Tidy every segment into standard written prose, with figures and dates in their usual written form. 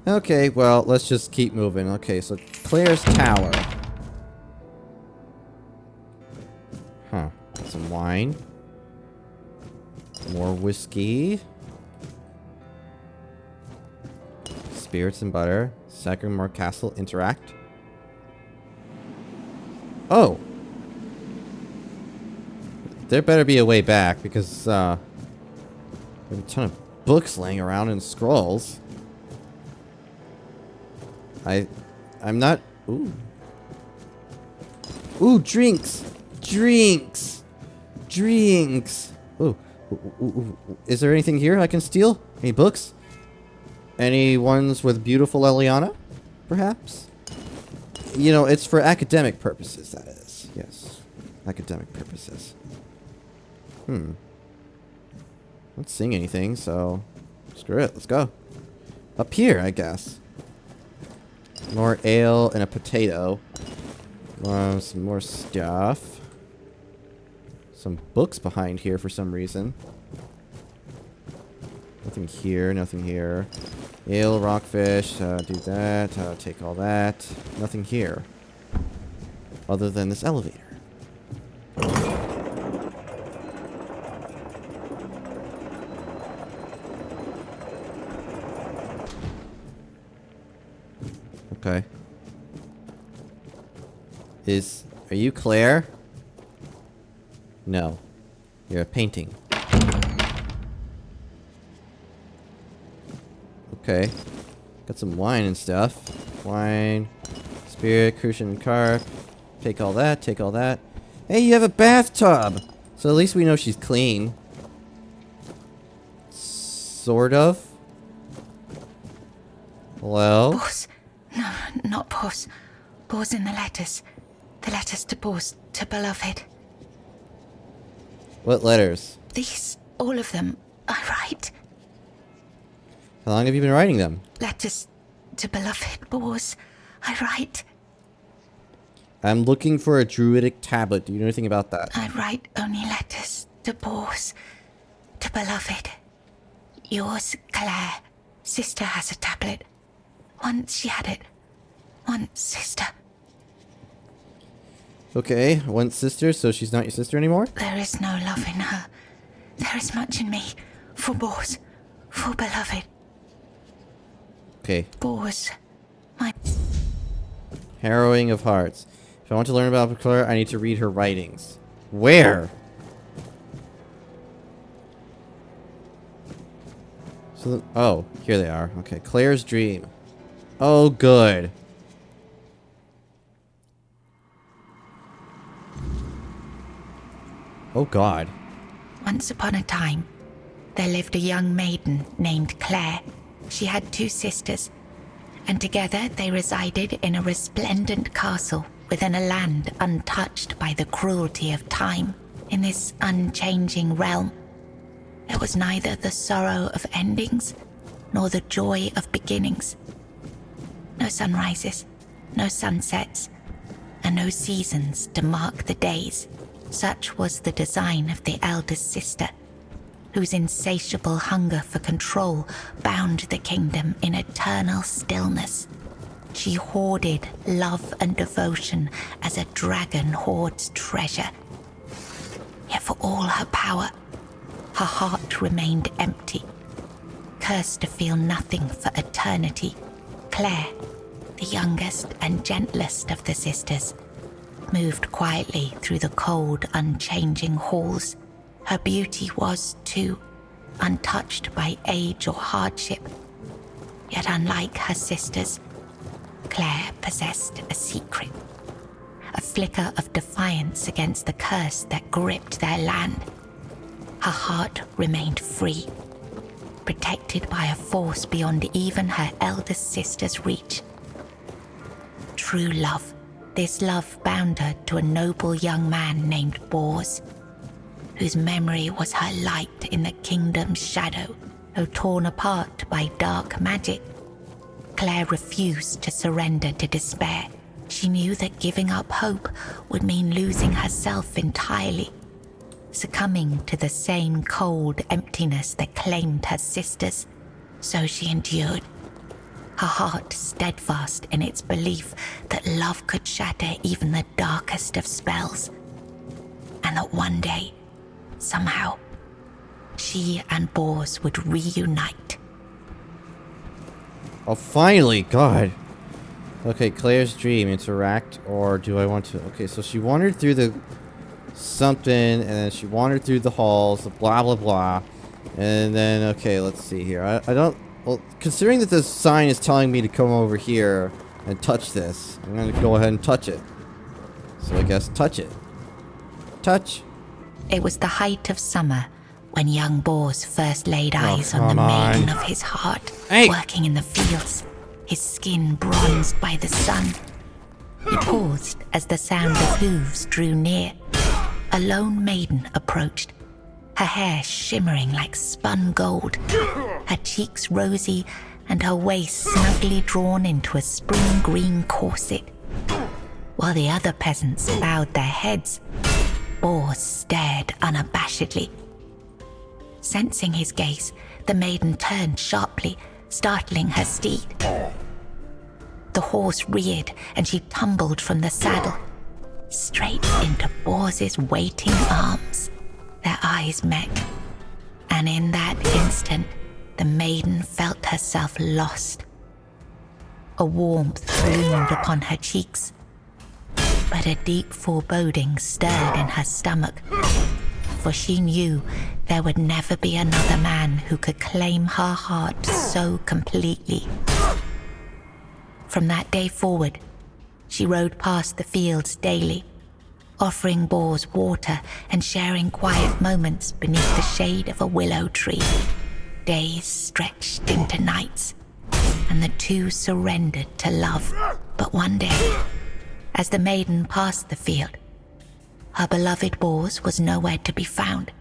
Okay, well, let's just keep moving. Okay, so Claire's Tower. Huh. Some wine. More whiskey. Spirits and butter. Sagremor Castle. Interact. Oh! There better be a way back, because, there's a ton of books laying around and scrolls. I'm not... Ooh. Ooh, drinks! Drinks! Drinks! Ooh. Ooh. Is there anything here I can steal? Any books? Any ones with beautiful Eliana? Perhaps? You know, it's for academic purposes, that is. Yes. Academic purposes. Not seeing anything, so... Screw it, let's go. Up here, I guess. More ale and a potato. Some more stuff. Some books behind here for some reason. Nothing here, nothing here. Ale, rockfish, do that, take all that. Nothing here. Other than this elevator. Okay. Are you Claire? No. You're a painting. Okay. Got some wine and stuff. Wine. Spirit, crucian, and carp. Take all that, take all that. Hey, you have a bathtub! So at least we know she's clean. Sort of. Hello? Boss. No, not Boss. Boss in the letters. The letters to Boss, to beloved. What letters? These, all of them, I write. How long have you been writing them? Letters to beloved Boss, I write. I'm looking for a druidic tablet. Do you know anything about that? I write only letters to Boss, to beloved. Yours, Claire. Sister has a tablet. Once she had it. Once sister. Okay, one sister, so she's not your sister anymore? There is no love in her. There is much in me. For Boss. For beloved. Okay. Boss. My... Harrowing of Hearts. If I want to learn about Claire, I need to read her writings. Where? So, oh, here they are. Okay, Claire's Dream. Oh, good. Oh, God. Once upon a time, there lived a young maiden named Claire. She had 2 sisters, and together they resided in a resplendent castle within a land untouched by the cruelty of time. In this unchanging realm, there was neither the sorrow of endings nor the joy of beginnings. No sunrises, no sunsets, and no seasons to mark the days. Such was the design of the eldest sister, whose insatiable hunger for control bound the kingdom in eternal stillness. She hoarded love and devotion as a dragon hoards treasure. Yet for all her power, her heart remained empty, cursed to feel nothing for eternity. Claire, the youngest and gentlest of the sisters, moved quietly through the cold, unchanging halls. Her beauty was, too, untouched by age or hardship. Yet unlike her sisters, Claire possessed a secret. A flicker of defiance against the curse that gripped their land. Her heart remained free, protected by a force beyond even her eldest sister's reach. True love. This love bound her to a noble young man named Bors, whose memory was her light in the kingdom's shadow. Though torn apart by dark magic, Claire refused to surrender to despair. She knew that giving up hope would mean losing herself entirely, succumbing to the same cold emptiness that claimed her sisters. So she endured, her heart steadfast in its belief that love could shatter even the darkest of spells, and that one day, somehow, she and Bors would reunite. Oh, finally, God. Okay, Claire's dream, interact, or do I want to... Okay, so she wandered through the something, and then she wandered through the halls, blah, blah, blah. And then, okay, let's see here. I don't... Well, considering that this sign is telling me to come over here and touch this, I'm going to go ahead and touch it. So I guess touch it. Touch. It was the height of summer when young Bors first laid eyes on the come on. maiden of his heart, Hey. working in the fields, his skin bronzed by the sun. He paused as the sound of hooves drew near. A lone maiden approached, her hair shimmering like spun gold, her cheeks rosy and her waist snugly drawn into a spring green corset. While the other peasants bowed their heads, Bors stared unabashedly. Sensing his gaze, the maiden turned sharply, startling her steed. The horse reared and she tumbled from the saddle, straight into Bors's waiting arms. Their eyes met, and in that instant, the maiden felt herself lost. A warmth bloomed upon her cheeks, but a deep foreboding stirred in her stomach, for she knew there would never be another man who could claim her heart so completely. From that day forward, she rode past the fields daily, offering Bors water and sharing quiet moments beneath the shade of a willow tree. Days stretched into nights, and the two surrendered to love. But one day, as the maiden passed the field, her beloved Bors was nowhere to be found.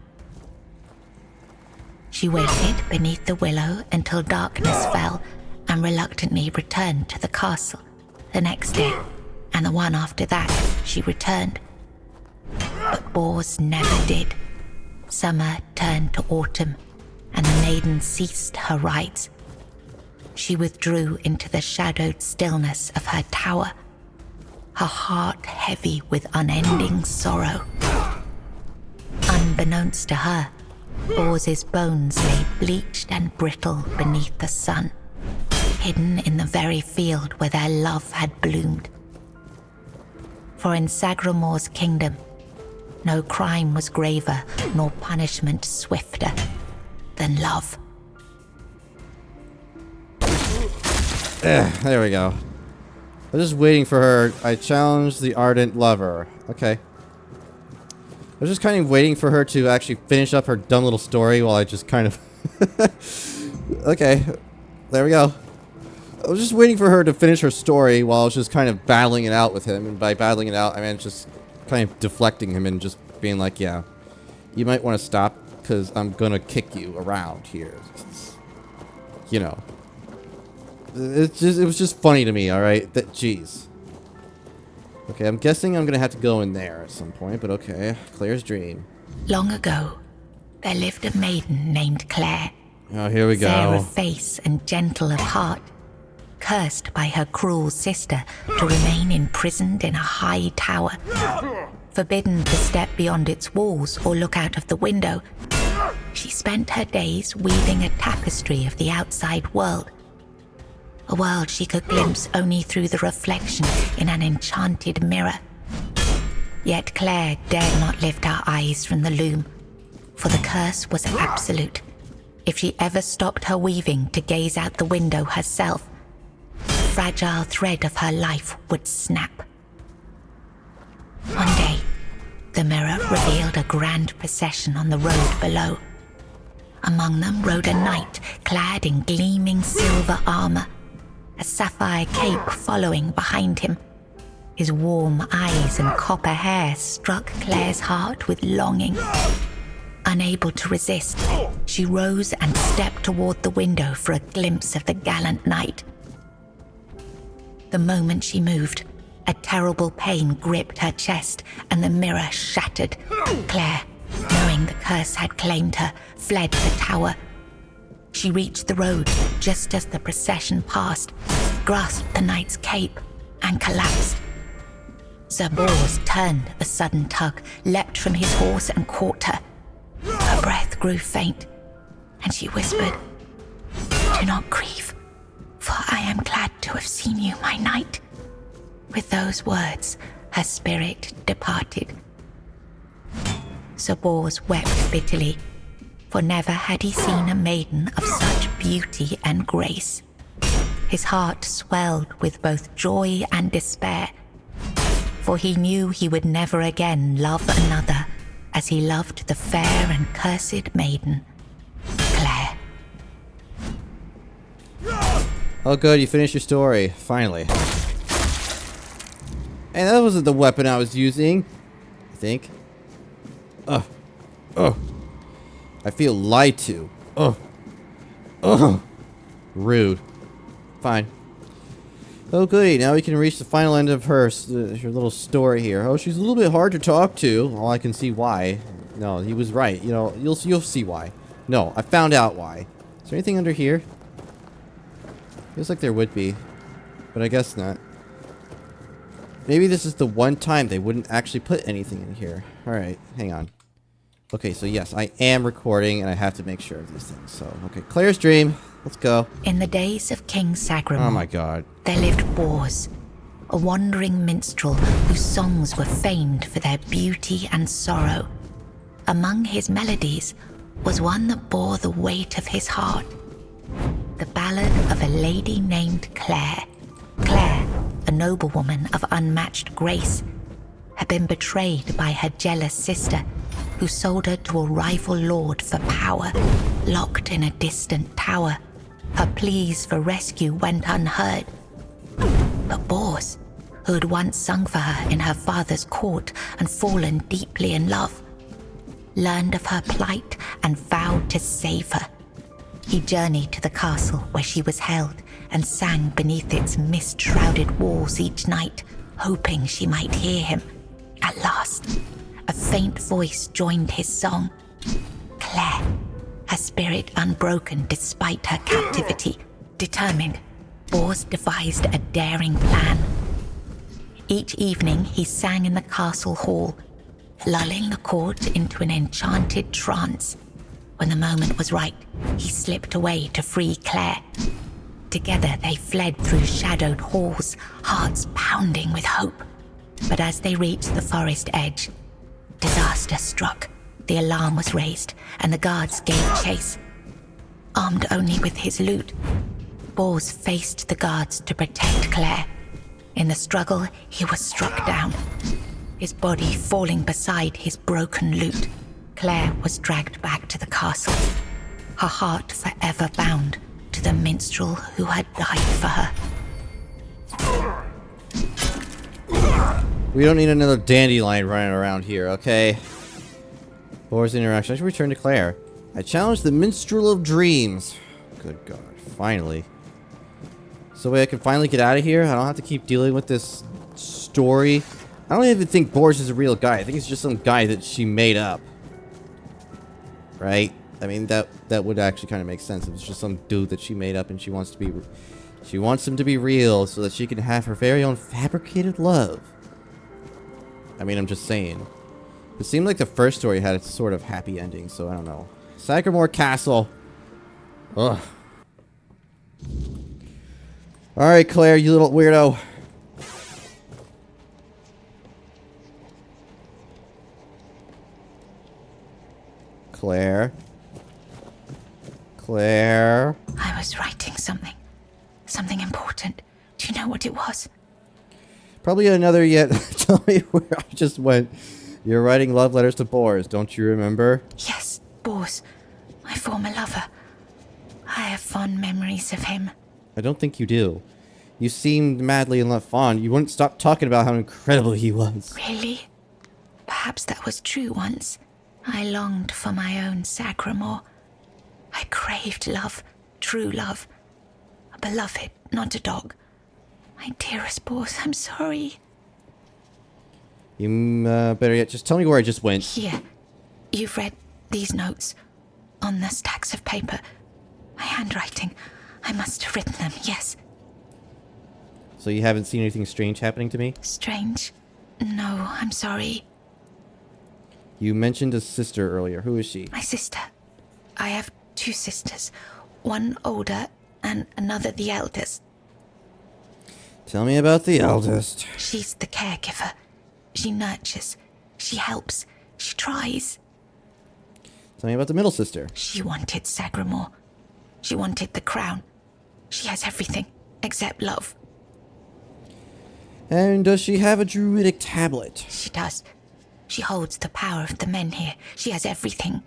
She waited beneath the willow until darkness fell and reluctantly returned to the castle. The next day, and the one after that, she returned. But Bors never did. Summer turned to autumn, and the maiden ceased her rides. She withdrew into the shadowed stillness of her tower, her heart heavy with unending sorrow. Unbeknownst to her, Bors's bones lay bleached and brittle beneath the sun, hidden in the very field where their love had bloomed. For in Sagremor's kingdom, no crime was graver nor punishment swifter than love. There we go. I was just waiting for her. I challenged the ardent lover. Okay. I was just kind of waiting for her to actually finish up her dumb little story while I just kind of... Okay. There we go. I was just waiting for her to finish her story while I was just kind of battling it out with him. And by battling it out, I meant just kind of deflecting him and just being like, yeah, you might want to stop because I'm going to kick you around here. You know. It was just funny to me, alright? That, jeez. Okay, I'm guessing I'm gonna have to go in there at some point, but okay. Claire's dream. Long ago, there lived a maiden named Claire. Oh, here we go. Fair of face and gentle of heart, cursed by her cruel sister to remain imprisoned in a high tower, forbidden to step beyond its walls or look out of the window. She spent her days weaving a tapestry of the outside world, a world she could glimpse only through the reflection in an enchanted mirror. Yet Claire dared not lift her eyes from the loom, for the curse was absolute. If she ever stopped her weaving to gaze out the window herself, the fragile thread of her life would snap. One day, the mirror revealed a grand procession on the road below. Among them rode a knight clad in gleaming silver armor, a sapphire cape following behind him. His warm eyes and copper hair struck Claire's heart with longing. Unable to resist, she rose and stepped toward the window for a glimpse of the gallant knight. The moment she moved, a terrible pain gripped her chest and the mirror shattered. Claire, knowing the curse had claimed her, fled the tower. She reached the road just as the procession passed, grasped the knight's cape, and collapsed. Sir Bors turned a sudden tug, leapt from his horse and caught her. Her breath grew faint, and she whispered, "Do not grieve, for I am glad to have seen you, my knight." With those words, her spirit departed. Sir Bors wept bitterly, for never had he seen a maiden of such beauty and grace. His heart swelled with both joy and despair, for he knew he would never again love another as he loved the fair and cursed maiden, Claire. Oh good, you finished your story. Finally. And that wasn't the weapon I was using, I think. Ugh. Ugh. I feel lied to. Ugh. Ugh. Rude. Fine. Oh goody, now we can reach the final end of her little story here. Oh, she's a little bit hard to talk to. Well, I can see why. No, he was right. You know, you'll see why. No, I found out why. Is there anything under here? Feels like there would be, but I guess not. Maybe this is the one time they wouldn't actually put anything in here. Alright, hang on. Okay, so yes, I am recording, and I have to make sure of these things. So, okay, Claire's dream. Let's go. In the days of King Sagremor, Oh my god. there lived Bors, a wandering minstrel whose songs were famed for their beauty and sorrow. Among his melodies was one that bore the weight of his heart. The ballad of a lady named Claire. Claire, a noblewoman of unmatched grace, had been betrayed by her jealous sister, who sold her to a rival lord for power. Locked in a distant tower, her pleas for rescue went unheard. But Bors, who had once sung for her in her father's court and fallen deeply in love, learned of her plight and vowed to save her. He journeyed to the castle where she was held and sang beneath its mist-shrouded walls each night, hoping she might hear him. At last, a faint voice joined his song. Claire, her spirit unbroken despite her captivity, determined, Bors devised a daring plan. Each evening he sang in the castle hall, lulling the court into an enchanted trance. When the moment was right, he slipped away to free Claire. Together they fled through shadowed halls, hearts pounding with hope. But as they reached the forest edge, disaster struck. The alarm was raised, and the guards gave chase. Armed only with his lute, Bors faced the guards to protect Claire. In the struggle, he was struck down, his body falling beside his broken lute. Claire was dragged back to the castle, her heart forever bound to the minstrel who had died for her. We don't need another dandelion running around here, okay? Bors' interaction. I should return to Claire. I challenged the minstrel of dreams. Good God, finally. So wait, I can finally get out of here? I don't have to keep dealing with this story. I don't even think Bors is a real guy. I think it's just some guy that she made up. Right? I mean, that would actually kind of make sense. It was just some dude that she made up and she wants him to be real so that she can have her very own fabricated love. I mean, I'm just saying. It seemed like the first story had a sort of happy ending, so I don't know. Sagremor Castle. Ugh. Alright, Claire, you little weirdo. Claire. Claire. I was writing something. Something important. Do you know what it was? Probably another yet. Tell me where I just went. You're writing love letters to Bors, don't you remember? Yes, Bors. My former lover. I have fond memories of him. I don't think you do. You seemed madly in love fond. You wouldn't stop talking about how incredible he was. Really? Perhaps that was true once. I longed for my own Sagremor. I craved love, true love. A beloved, not a dog. My dearest Bors, I'm sorry. You better yet just tell me where I just went. Here. You've read these notes on the stacks of paper. My handwriting. I must have written them, yes. So you haven't seen anything strange happening to me? Strange? No, I'm sorry. You mentioned a sister earlier. Who is she? My sister. I have 2 sisters. One older and another the eldest. Tell me about the eldest. She's the caregiver. She nurtures. She helps. She tries. Tell me about the middle sister. She wanted Sagremor. She wanted the crown. She has everything except love. And does she have a druidic tablet? She does. She holds the power of the men here. She has everything.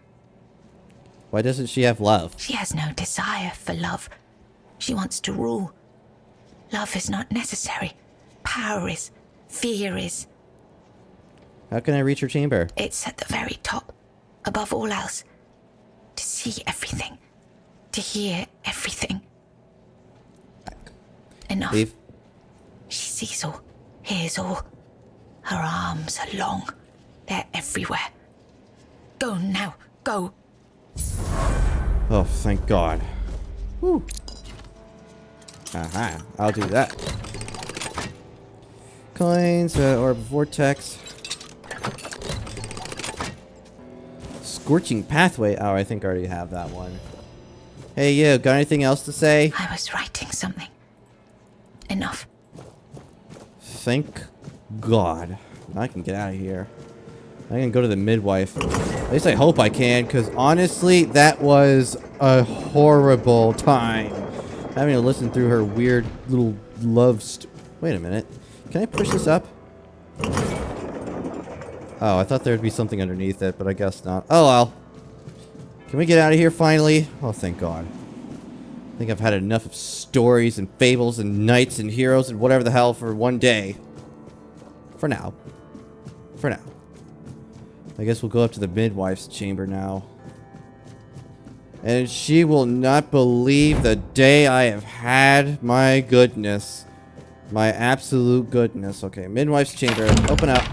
Why doesn't she have love? She has no desire for love. She wants to rule. Love is not necessary. Power is. Fear is. How can I reach her chamber? It's at the very top, above all else. To see everything. To hear everything. Enough. Leave. She sees all, hears all. Her arms are long. They're everywhere. Go now. Go. Oh, thank God. Whew. Aha, I'll do that. Coins, orb vortex. Scorching pathway. Oh, I think I already have that one. Hey, you, got anything else to say? I was writing something. Enough. Thank God. I can get out of here. I can go to the midwife. At least I hope I can, because honestly, that was a horrible time. Having to listen through her weird little love Wait a minute. Can I push this up? Oh, I thought there would be something underneath it, but I guess not. Oh well. Can we get out of here finally? Oh, thank God. I think I've had enough of stories and fables and knights and heroes and whatever the hell for one day. For now. For now. I guess we'll go up to the midwife's chamber now. And she will not believe the day I have had. My goodness. My absolute goodness. Okay, midwife's chamber. Open up.